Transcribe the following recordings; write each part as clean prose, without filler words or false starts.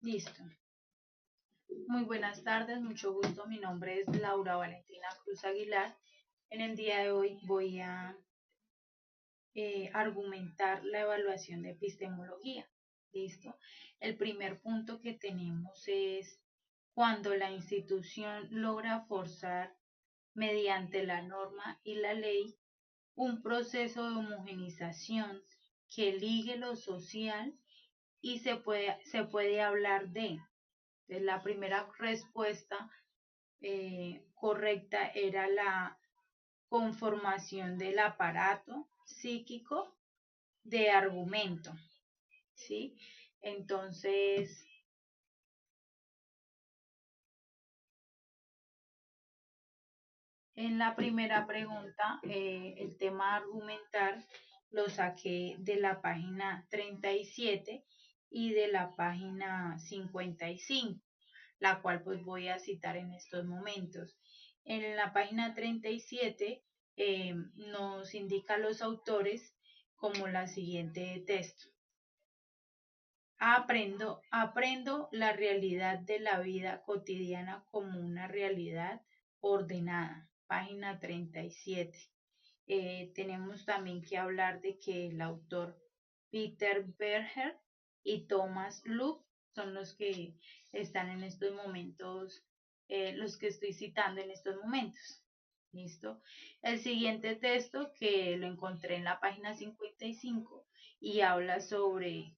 Listo. Muy buenas tardes, mucho gusto. Mi nombre es Laura Valentina Cruz Aguilar. En el día de hoy voy a argumentar la evaluación de epistemología. Listo. El primer punto que tenemos es cuando la institución logra forzar mediante la norma y la ley un proceso de homogenización que ligue lo social y se puede hablar de. Entonces, la primera respuesta correcta era la conformación del aparato psíquico de argumento, ¿sí? Entonces, en la primera pregunta, el tema argumentar lo saqué de la página 37 y de la página 55, la cual pues voy a citar en estos momentos. En la página 37 nos indica los autores como la siguiente texto. Aprendo la realidad de la vida cotidiana como una realidad ordenada. Página 37. Tenemos también que hablar de que el autor Peter Berger y Thomas Luke son los que están en estos momentos, los que estoy citando en estos momentos. ¿Listo? El siguiente texto que lo encontré en la página 55 y habla sobre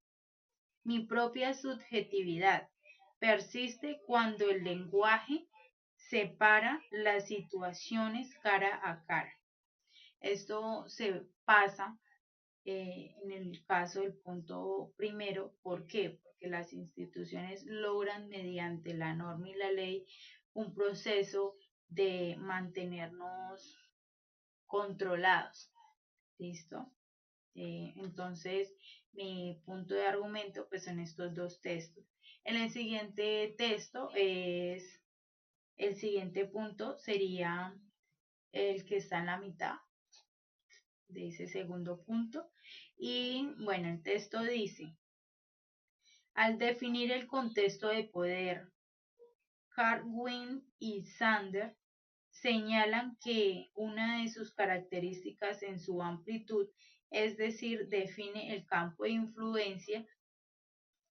mi propia subjetividad. Persiste cuando el lenguaje separa las situaciones cara a cara. Esto se pasa en el caso del punto primero. ¿Por qué? Porque las instituciones logran mediante la norma y la ley un proceso de mantenernos controlados. ¿Listo? Entonces, mi punto de argumento pues son estos dos textos. En el siguiente texto el siguiente punto sería el que está en la mitad de ese segundo punto. Y bueno, el texto dice, al definir el contexto de poder, Carwin y Sander señalan que una de sus características en su amplitud, es decir, define el campo de influencia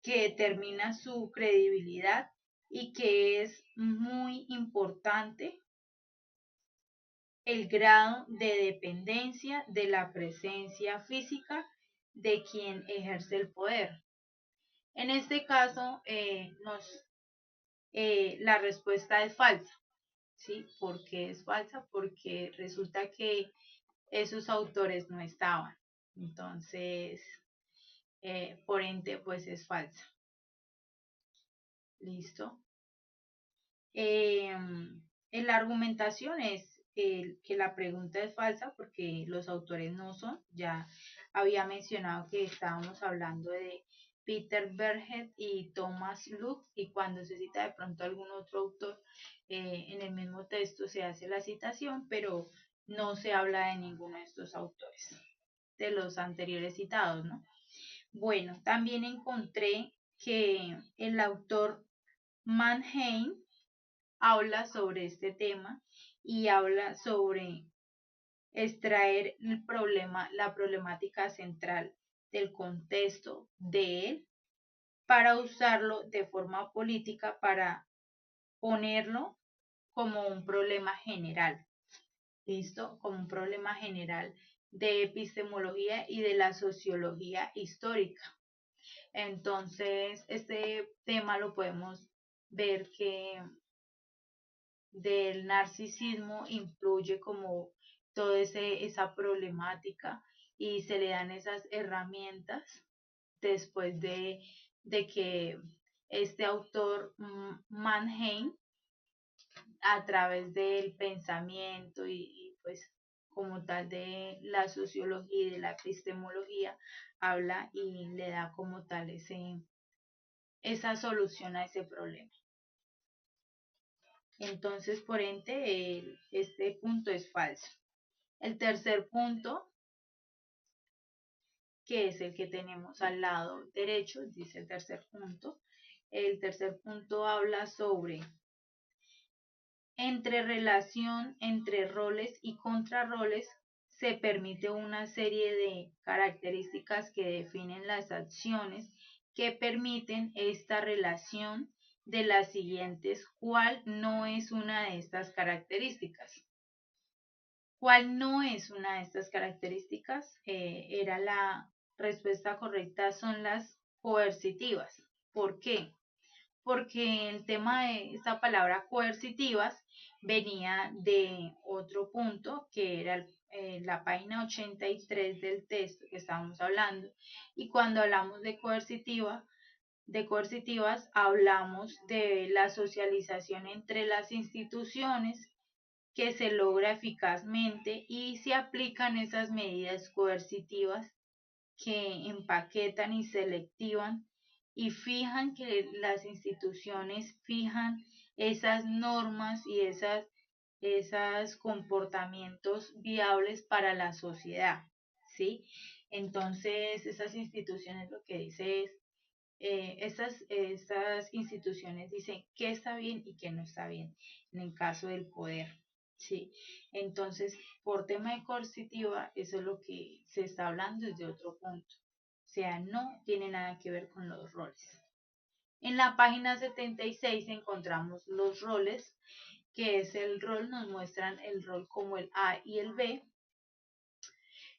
que determina su credibilidad y que es muy importante el grado de dependencia de la presencia física de quien ejerce el poder. En este caso, la respuesta es falsa. ¿Sí? ¿Por qué es falsa? Porque resulta que esos autores no estaban. Entonces, por ende, pues es falsa. ¿Listo? En la argumentación es que la pregunta es falsa porque los autores no son. Ya había mencionado que estábamos hablando de Peter Berget y Thomas Luke, y cuando se cita de pronto algún otro autor, en el mismo texto se hace la citación, pero no se habla de ninguno de estos autores, de los anteriores citados, ¿no? Bueno, también encontré que el autor Mannheim habla sobre este tema y habla sobre extraer el problema, la problemática central del contexto de él para usarlo de forma política para ponerlo como un problema general. ¿Listo? Como un problema general de epistemología y de la sociología histórica. Entonces, este tema lo podemos ver que del narcisismo influye como toda esa problemática y se le dan esas herramientas después de que este autor Mannheim, a través del pensamiento pues como tal de la sociología y de la epistemología, habla y le da como tal esa solución a ese problema. Entonces, por ende, este punto es falso. El tercer punto, que es el que tenemos al lado derecho, dice el tercer punto, El tercer punto habla sobre entre relación entre roles y contrarroles se permite una serie de características que definen las acciones que permiten esta relación de las siguientes. ¿Cuál no es una de estas características? ¿Cuál no es una de estas características? Era la respuesta correcta, son las coercitivas. ¿Por qué? Porque el tema de esta palabra coercitivas venía de otro punto que era la página 83 del texto que estábamos hablando, y cuando hablamos de coercitivas hablamos de la socialización entre las instituciones que se logra eficazmente y se aplican esas medidas coercitivas que empaquetan y selectivan y fijan que las instituciones fijan esas normas y esos comportamientos viables para la sociedad, ¿sí? Entonces, esas instituciones lo que dice es, estas instituciones dicen qué está bien y qué no está bien en el caso del poder, ¿sí? Entonces, por tema de coercitiva, eso es lo que se está hablando desde otro punto. O sea, no tiene nada que ver con los roles. En la página 76 encontramos los roles, que es el rol, nos muestran el rol como el A y el B.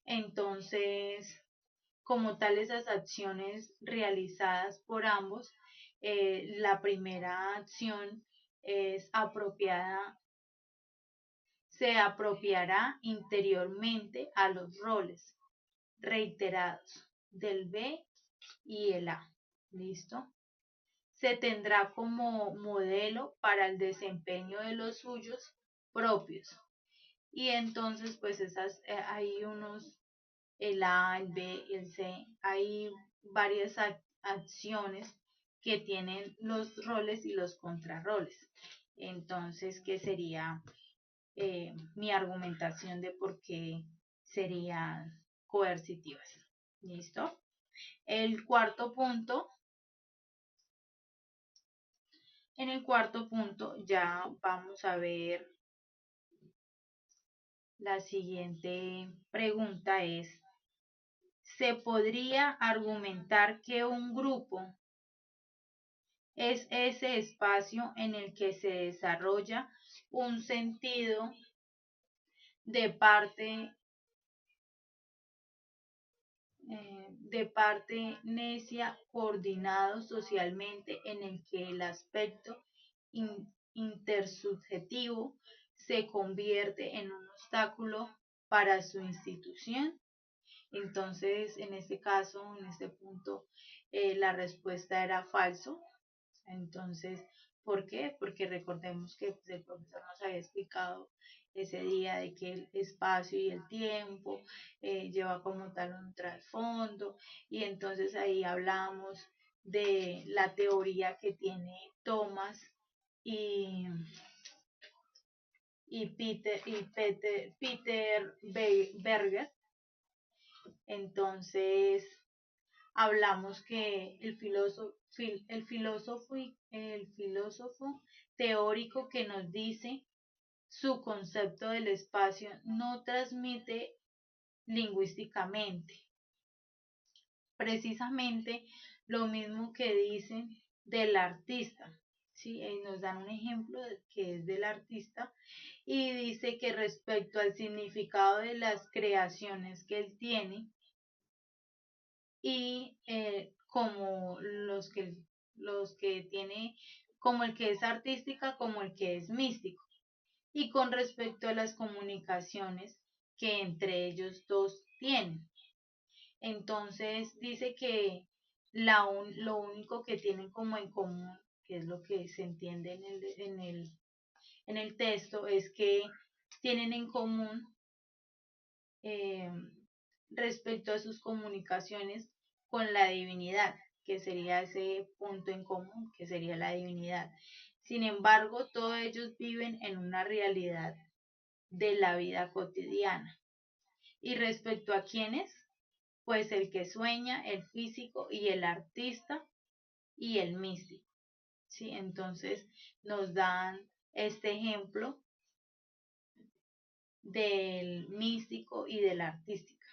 Entonces, como tal, esas acciones realizadas por ambos, la primera acción es apropiada, se apropiará interiormente a los roles reiterados del B y el A. ¿Listo? Se tendrá como modelo para el desempeño de los suyos propios. Y entonces, pues hay unos, el A, el B y el C, hay varias acciones que tienen los roles y los contrarroles. Entonces, ¿qué sería mi argumentación de por qué serían coercitivas? ¿Listo? El cuarto punto, en el cuarto punto ya vamos a ver la siguiente pregunta es, ¿se podría argumentar que un grupo es ese espacio en el que se desarrolla un sentido de parte de parte necia coordinado socialmente en el que el aspecto intersubjetivo se convierte en un obstáculo para su institución? Entonces, en este caso, en este punto, la respuesta era falso. Entonces, ¿por qué? Porque recordemos que pues, el profesor nos había explicado ese día de que el espacio y el tiempo lleva como tal un trasfondo, y entonces ahí hablamos de la teoría que tiene Thomas y, Peter Berger. Entonces, hablamos que el filósofo teórico que nos dice su concepto del espacio no transmite lingüísticamente precisamente lo mismo que dicen del artista. ¿Sí? Nos dan un ejemplo que es del artista y dice que respecto al significado de las creaciones que él tiene, y como los que tiene, como el que es artística, como el que es místico, y con respecto a las comunicaciones que entre ellos dos tienen. Entonces dice que lo único que tienen como en común, que es lo que se entiende en el texto, es que tienen en común eh, respecto a sus comunicaciones con la divinidad, que sería ese punto en común, que sería la divinidad. Sin embargo, todos ellos viven en una realidad de la vida cotidiana. ¿Y respecto a quiénes? Pues el que sueña, el físico y el artista y el místico. ¿sí? Entonces nos dan este ejemplo del místico y de la artística,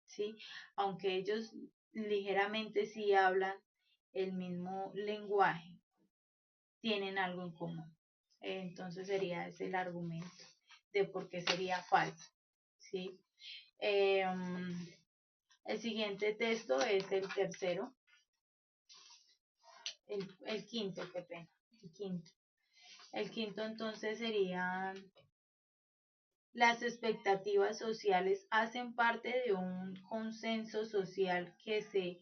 ¿sí? Aunque ellos ligeramente sí hablan el mismo lenguaje, tienen algo en común. Entonces sería ese el argumento de por qué sería falso, ¿sí? El siguiente texto es el tercero, el quinto, qué pena, el quinto. El quinto entonces sería: las expectativas sociales hacen parte de un consenso social que se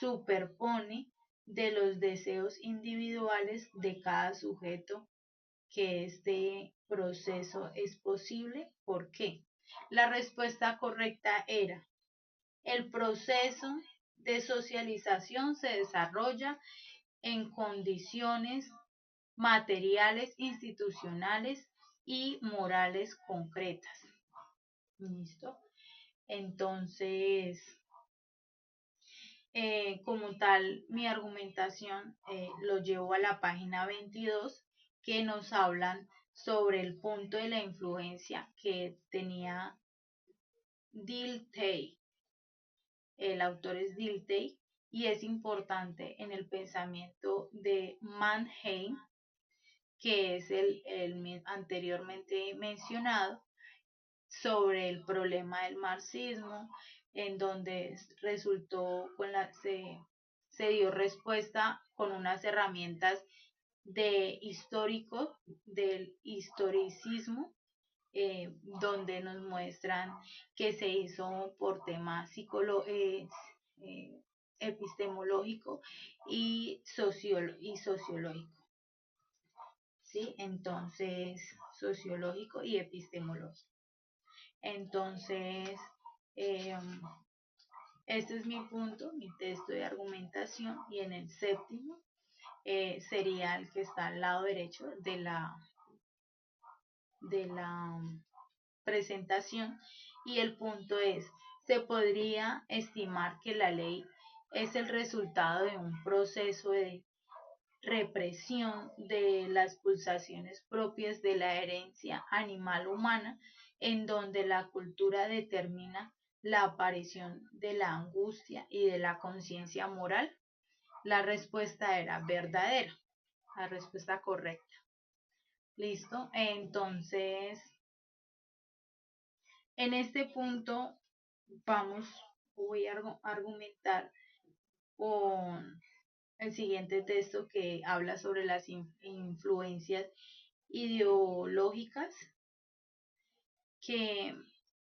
superpone de los deseos individuales de cada sujeto. Que este proceso es posible. ¿Por qué? La respuesta correcta era: el proceso de socialización se desarrolla en condiciones materiales, institucionales y morales concretas. ¿Listo? Entonces, como tal, mi argumentación lo llevo a la página 22, que nos hablan sobre el punto de la influencia que tenía Dilthey. El autor es Dilthey y es importante en el pensamiento de Mannheim, que es el anteriormente mencionado, sobre el problema del marxismo, en donde resultó se dio respuesta con unas herramientas de histórico, del historicismo, donde nos muestran que se hizo por tema eh, epistemológico y sociológico, ¿sí? Entonces, sociológico y epistemológico. Entonces, eh, este es mi punto, mi texto de argumentación, y en el séptimo sería el que está al lado derecho de la presentación, y el punto es: se podría estimar que la ley es el resultado de un proceso de represión de las pulsaciones propias de la herencia animal humana, en donde la cultura determina la aparición de la angustia y de la conciencia moral. La respuesta era verdadera, la respuesta correcta. ¿Listo? Entonces, en este punto voy a argumentar con el siguiente texto, que habla sobre las influencias ideológicas, que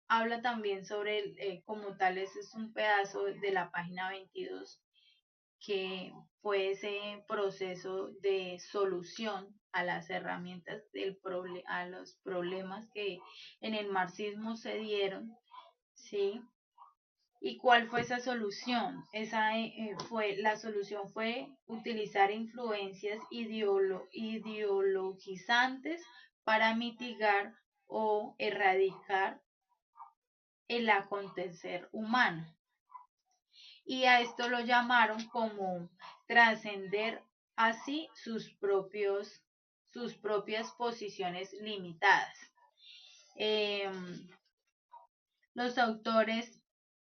habla también sobre, como tal, ese es un pedazo de la página 22, que fue ese proceso de solución a las herramientas a los problemas que en el marxismo se dieron, ¿sí? ¿Y cuál fue esa solución? La solución fue utilizar influencias ideologizantes para mitigar o erradicar el acontecer humano. Y a esto lo llamaron como trascender así sus propias posiciones limitadas. Los autores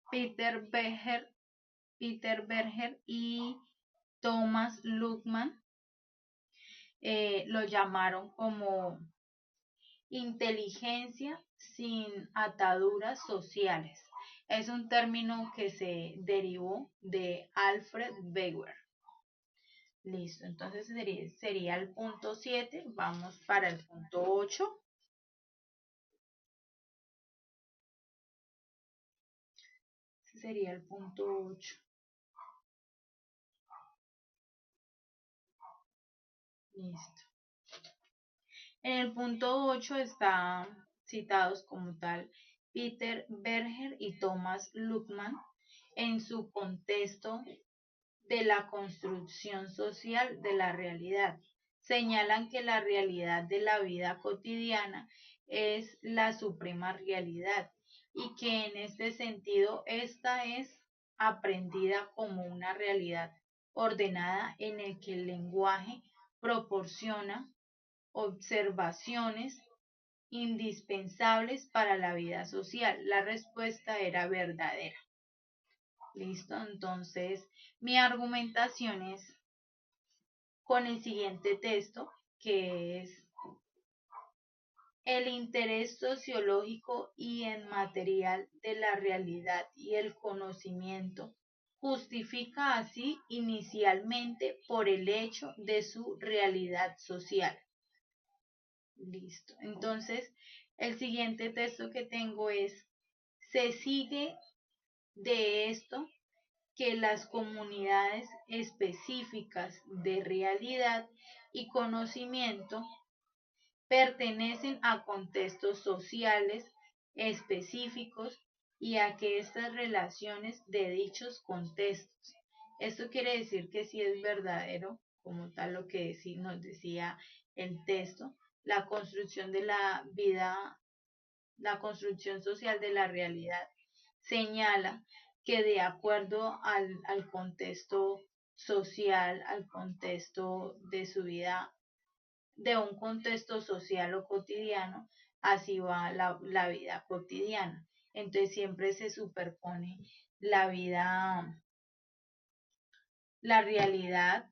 Peter Berger y Thomas Luckmann lo llamaron como inteligencia sin ataduras sociales. Es un término que se derivó de Alfred Weber. Listo, entonces sería el punto 7. Vamos para el punto 8. Sería el punto 8. Listo. En el punto 8 están citados como tal Peter Berger y Thomas Luckmann en su contexto de la construcción social de la realidad. Señalan que la realidad de la vida cotidiana es la suprema realidad, y que en este sentido esta es aprendida como una realidad ordenada en el que el lenguaje proporciona observaciones indispensables para la vida social. La respuesta era verdadera. Listo, entonces mi argumentación es con el siguiente texto, que es: el interés sociológico y en material de la realidad y el conocimiento justifica así inicialmente por el hecho de su realidad social. Listo. Entonces, el siguiente texto que tengo es: se sigue de esto que las comunidades específicas de realidad y conocimiento pertenecen a contextos sociales específicos y a que estas relaciones de dichos contextos. Esto quiere decir que si es verdadero, como tal lo que nos decía el texto, la construcción de la vida, la construcción social de la realidad señala que de acuerdo al contexto social, al contexto de su vida, de un contexto social o cotidiano, así va la vida cotidiana. Entonces siempre se superpone la vida, la realidad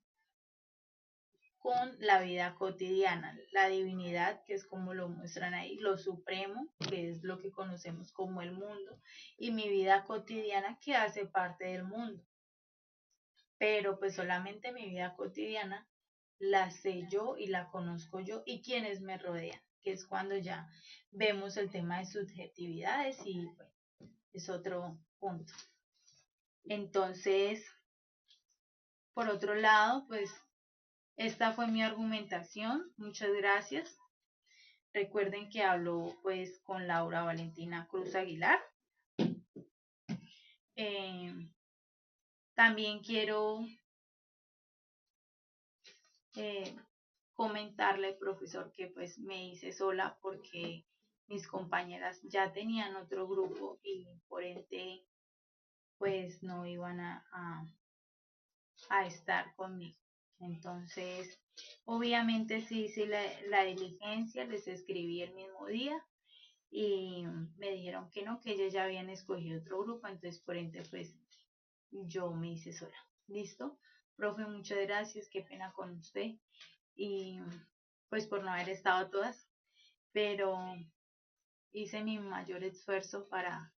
con la vida cotidiana, la divinidad, que es como lo muestran ahí, lo supremo, que es lo que conocemos como el mundo, y mi vida cotidiana, que hace parte del mundo. Pero pues solamente mi vida cotidiana la sé yo y la conozco yo y quienes me rodean, que es cuando ya vemos el tema de subjetividades y bueno, es otro punto. Entonces, por otro lado, pues esta fue mi argumentación. Muchas gracias. Recuerden que hablo pues con Laura Valentina Cruz Aguilar. Eh, también quiero eh, comentarle, profesor, que pues me hice sola porque mis compañeras ya tenían otro grupo y por ende pues no iban a estar conmigo. Entonces, obviamente sí hice la diligencia, les escribí el mismo día y me dijeron que no, que ellos ya habían escogido otro grupo, entonces por ende pues yo me hice sola. ¿Listo? Profe, muchas gracias, qué pena con usted y pues por no haber estado todas, pero hice mi mayor esfuerzo para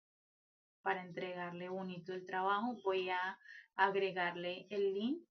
entregarle bonito el trabajo. Voy a agregarle el link